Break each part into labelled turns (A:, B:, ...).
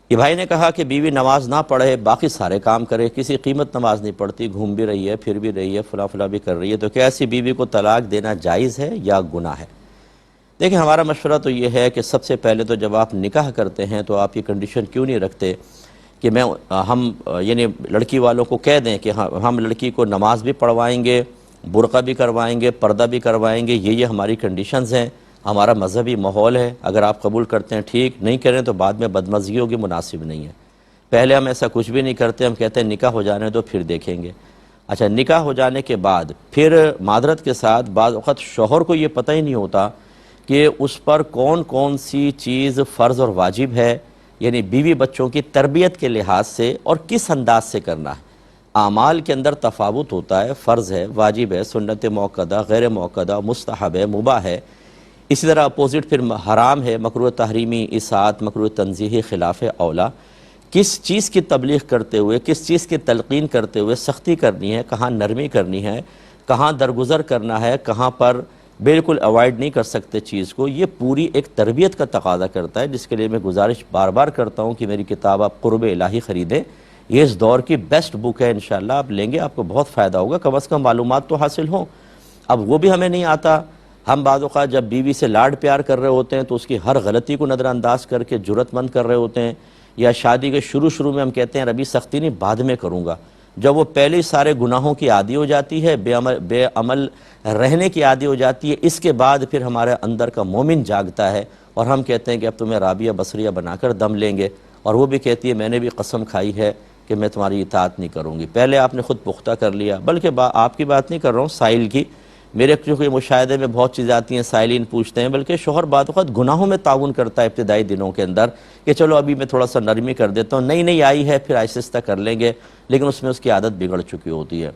A: یہ بھائی نے کہا کہ بیوی نماز نہ پڑھے باقی سارے کام کرے، کسی قیمت نماز نہیں پڑھتی، گھوم بھی رہی ہے، پھر بھی رہی ہے، فلاں فلاں بھی کر رہی ہے، تو کیا ایسی بیوی کو طلاق دینا جائز ہے یا گناہ ہے؟ دیکھیں ہمارا مشورہ تو یہ ہے کہ سب سے پہلے تو جب آپ نکاح کرتے ہیں تو آپ یہ کنڈیشن کیوں نہیں رکھتے کہ ہم یعنی لڑکی والوں کو کہہ دیں کہ ہم لڑکی کو نماز بھی پڑھوائیں گے، برقع بھی کروائیں گے، پردہ بھی کروائیں گے، یہ ہماری کنڈیشنز ہیں، ہمارا مذہبی ماحول ہے، اگر آپ قبول کرتے ہیں ٹھیک، نہیں کریں تو بعد میں بدمزگی ہوگی، مناسب نہیں ہے۔ پہلے ہم ایسا کچھ بھی نہیں کرتے، ہم کہتے ہیں نکاح ہو جانے دو پھر دیکھیں گے۔ اچھا، نکاح ہو جانے کے بعد پھر معذرت کے ساتھ بعض وقت شوہر کو یہ پتہ ہی نہیں ہوتا کہ اس پر کون کون سی چیز فرض اور واجب ہے، یعنی بیوی بچوں کی تربیت کے لحاظ سے، اور کس انداز سے کرنا ہے۔ اعمال کے اندر تفاوت ہوتا ہے، فرض ہے، واجب ہے، سنت موقدہ، غیر موقدہ، مستحب ہے، مباح ہے۔ اسی طرح اپوزٹ پھر حرام ہے، مکروہ تحریمی، اساعت، مکروہ تنزیہی، خلاف اولا۔ کس چیز کی تبلیغ کرتے ہوئے، کس چیز کی تلقین کرتے ہوئے سختی کرنی ہے، کہاں نرمی کرنی ہے، کہاں درگزر کرنا ہے، کہاں پر بالکل اوائڈ نہیں کر سکتے چیز کو، یہ پوری ایک تربیت کا تقاضا کرتا ہے، جس کے لیے میں گزارش بار بار کرتا ہوں کہ میری کتاب آپ قرب الہی خریدیں۔ یہ اس دور کی بیسٹ بک ہے، انشاءاللہ آپ لیں گے آپ کو بہت فائدہ ہوگا، کم از کم معلومات تو حاصل ہوں۔ اب وہ بھی ہمیں نہیں آتا، ہم بعض اوقات جب بیوی سے لاڈ پیار کر رہے ہوتے ہیں تو اس کی ہر غلطی کو نظر انداز کر کے جرأت مند کر رہے ہوتے ہیں، یا شادی کے شروع میں ہم کہتے ہیں ابھی سختی نہیں، بعد میں کروں گا۔ جب وہ پہلے ہی سارے گناہوں کی عادی ہو جاتی ہے، بے عمل رہنے کی عادی ہو جاتی ہے، اس کے بعد پھر ہمارے اندر کا مومن جاگتا ہے اور ہم کہتے ہیں کہ اب تمہیں رابعہ بصریہ بنا کر دم لیں گے، اور وہ بھی کہتی ہے میں نے بھی قسم کھائی ہے کہ میں تمہاری اطاعت نہیں کروں گی۔ پہلے آپ نے خود پختہ کر لیا، بلکہ آپ کی بات نہیں کر رہا ہوں، سائل کی، میرے کیونکہ مشاہدے میں بہت چیزیں آتی ہیں، سائلین پوچھتے ہیں، بلکہ شوہر بعض وقت گناہوں میں تعاون کرتا ہے ابتدائی دنوں کے اندر کہ چلو ابھی میں تھوڑا سا نرمی کر دیتا ہوں، نئی آئی ہے پھر آہستہ آہستہ کر لیں گے، لیکن اس میں اس کی عادت بگڑ چکی ہوتی ہے۔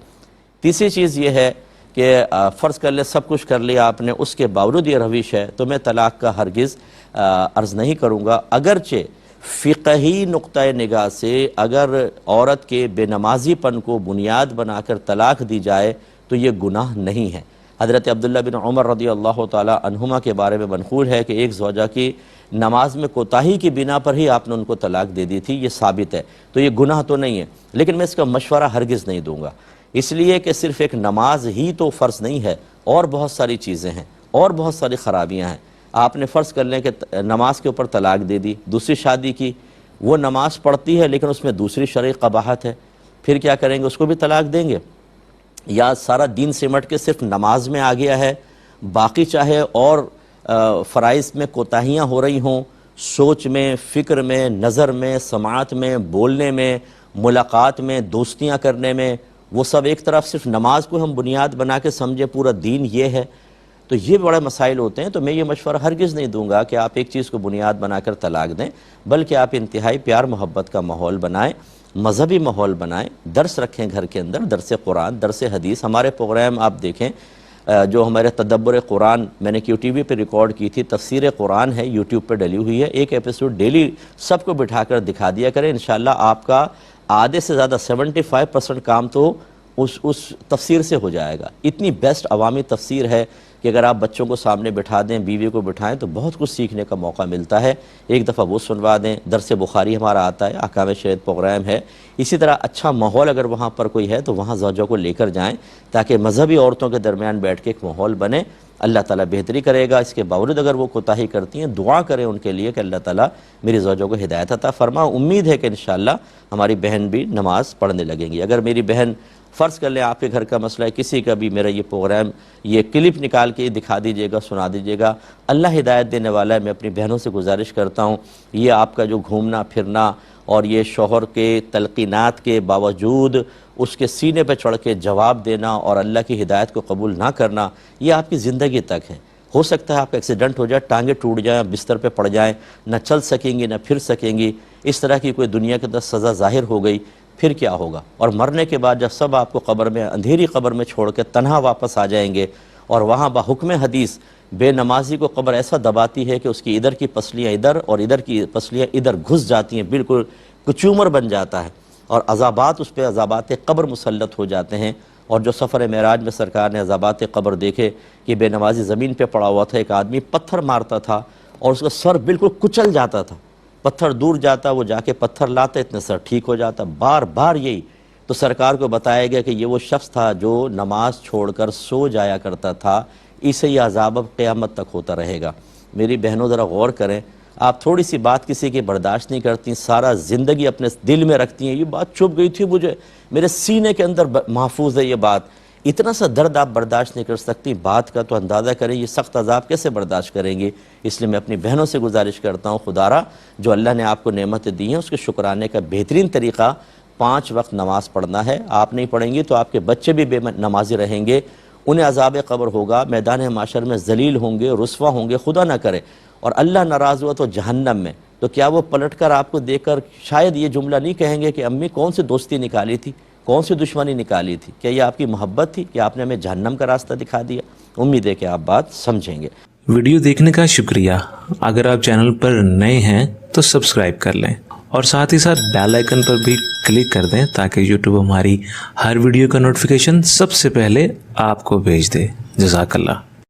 A: تیسری چیز یہ ہے کہ فرض کر لیں سب کچھ کر لیا آپ نے، اس کے باوجود یہ روش ہے تو میں طلاق کا ہرگز عرض نہیں کروں گا، اگرچہ فقہی نقطہ نگاہ سے اگر عورت کے بے نمازی پن کو بنیاد بنا کر طلاق دی جائے تو یہ گناہ نہیں ہے۔ حضرت عبداللہ بن عمر رضی اللہ تعالی عنہما کے بارے میں منقول ہے کہ ایک زوجہ کی نماز میں کوتاہی کی بنا پر ہی آپ نے ان کو طلاق دے دی تھی، یہ ثابت ہے، تو یہ گناہ تو نہیں ہے، لیکن میں اس کا مشورہ ہرگز نہیں دوں گا، اس لیے کہ صرف ایک نماز ہی تو فرض نہیں ہے، اور بہت ساری چیزیں ہیں، اور بہت ساری خرابیاں ہیں۔ آپ نے فرض کر لیں کہ نماز کے اوپر طلاق دے دی، دوسری شادی کی، وہ نماز پڑھتی ہے لیکن اس میں دوسری شرعی قباحت ہے، پھر کیا کریں گے؟ اس کو بھی طلاق دیں گے؟ یا سارا دین سمٹ کے صرف نماز میں آ گیا ہے، باقی چاہے اور فرائض میں کوتاہیاں ہو رہی ہوں، سوچ میں، فکر میں، نظر میں، سماعت میں، بولنے میں، ملاقات میں، دوستیاں کرنے میں، وہ سب ایک طرف صرف نماز کو ہم بنیاد بنا کے سمجھے پورا دین یہ ہے، تو یہ بڑے مسائل ہوتے ہیں۔ تو میں یہ مشورہ ہرگز نہیں دوں گا کہ آپ ایک چیز کو بنیاد بنا کر طلاق دیں، بلکہ آپ انتہائی پیار محبت کا ماحول بنائیں، مذہبی ماحول بنائیں، درس رکھیں گھر کے اندر، درس قرآن، درس حدیث۔ ہمارے پروگرام آپ دیکھیں، جو ہمارے تدبر قرآن میں نے کیو ٹی وی پہ ریکارڈ کی تھی، تفسیر قرآن ہے، یوٹیوب پہ ڈلی ہوئی ہے، ایک ایپیسوڈ ڈیلی سب کو بٹھا کر دکھا دیا کریں، انشاءاللہ آپ کا آدھے سے زیادہ 75% کام تو اس تفسیر سے ہو جائے گا۔ اتنی بیسٹ عوامی تفسیر ہے کہ اگر آپ بچوں کو سامنے بٹھا دیں، بیوی کو بٹھائیں تو بہت کچھ سیکھنے کا موقع ملتا ہے۔ ایک دفعہ وہ سنوا دیں، درس بخاری ہمارا آتا ہے، احکام شریعت پروگرام ہے، اسی طرح اچھا ماحول اگر وہاں پر کوئی ہے تو وہاں زوجوں کو لے کر جائیں تاکہ مذہبی عورتوں کے درمیان بیٹھ کے ایک ماحول بنے۔ اللہ تعالیٰ بہتری کرے گا۔ اس کے باوجود اگر وہ کوتاہی کرتی ہیں، دعا کریں ان کے لیے کہ اللہ تعالیٰ میری زوجوں کو ہدایت عطا فرما۔ امید ہے کہ انشاءاللہ ہماری بہن بھی نماز پڑھنے لگیں گی۔ اگر میری بہن فرض کر لیں آپ کے گھر کا مسئلہ ہے، کسی کا بھی میرا یہ پروگرام، یہ کلپ نکال کے دکھا دیجئے گا، سنا دیجئے گا، اللہ ہدایت دینے والا ہے۔ میں اپنی بہنوں سے گزارش کرتا ہوں، یہ آپ کا جو گھومنا پھرنا اور یہ شوہر کے تلقینات کے باوجود اس کے سینے پہ چڑھ کے جواب دینا اور اللہ کی ہدایت کو قبول نہ کرنا، یہ آپ کی زندگی تک ہے۔ ہو سکتا ہے آپ کا ایکسیڈنٹ ہو جائے، ٹانگیں ٹوٹ جائیں، بستر پہ پڑ جائیں، نہ چل سکیں گی نہ پھر سکیں گی، اس طرح کی کوئی دنیا کے اندر سزا ظاہر ہو گئی، پھر کیا ہوگا؟ اور مرنے کے بعد جب سب آپ کو قبر میں، اندھیری قبر میں چھوڑ کے تنہا واپس آ جائیں گے، اور وہاں بحکم حدیث بے نمازی کو قبر ایسا دباتی ہے کہ اس کی ادھر کی پسلیاں ادھر اور ادھر کی پسلیاں ادھر گھس جاتی ہیں، بالکل کچومر بن جاتا ہے، اور عذابات اس پہ عذابات قبر مسلط ہو جاتے ہیں۔ اور جو سفر معراج میں سرکار نے عذابات قبر دیکھے کہ بے نمازی زمین پہ پڑا ہوا تھا، ایک آدمی پتھر مارتا تھا اور اس کا سر بالکل کچل جاتا تھا، پتھر دور جاتا وہ جا کے پتھر لاتا اتنے سر ٹھیک ہو جاتا، بار بار یہی. تو سرکار کو بتایا گیا کہ یہ وہ شخص تھا جو نماز چھوڑ کر سو جایا کرتا تھا، اسے یہ عذاب اب قیامت تک ہوتا رہے گا. میری بہنوں ذرا غور کریں، آپ تھوڑی سی بات کسی کی برداشت نہیں کرتی، سارا زندگی اپنے دل میں رکھتی ہیں. یہ بات چپ گئی تھی مجھے، میرے سینے کے اندر محفوظ ہے یہ بات. اتنا سا درد آپ برداشت نہیں کر سکتی، بات کا تو اندازہ کریں یہ سخت عذاب کیسے برداشت کریں گی. اس لیے میں اپنی بہنوں سے گزارش کرتا ہوں، خدارا جو اللہ نے آپ کو نعمتیں دی ہیں اس کے شکرانے کا بہترین طریقہ 5 وقت نماز پڑھنا ہے. آپ نہیں پڑھیں گی تو آپ کے بچے بھی بے نمازی رہیں گے، انہیں عذاب قبر ہوگا، میدان معاشر میں ذلیل ہوں گے، رسوا ہوں گے، خدا نہ کرے. اور اللہ ناراض ہوا تو جہنم میں. تو کیا وہ پلٹ کر آپ کو دیکھ کر شاید یہ جملہ نہیں کہیں گے کہ امی کون سی دوستی نکالی تھی، کون سی دشمنی نکالی تھی؟ کیا یہ آپ کی محبت تھی کہ آپ نے ہمیں جہنم کا راستہ دکھا دیا؟ امید ہے کہ آپ بات سمجھیں گے.
B: ویڈیو دیکھنے کا شکریہ. اگر آپ چینل پر نئے ہیں تو سبسکرائب کر لیں اور ساتھ ہی ساتھ بیل آئیکن پر بھی کلک کر دیں تاکہ یوٹیوب ہماری ہر ویڈیو کا نوٹیفیکیشن سب سے پہلے آپ کو بھیج دے. جزاک اللہ.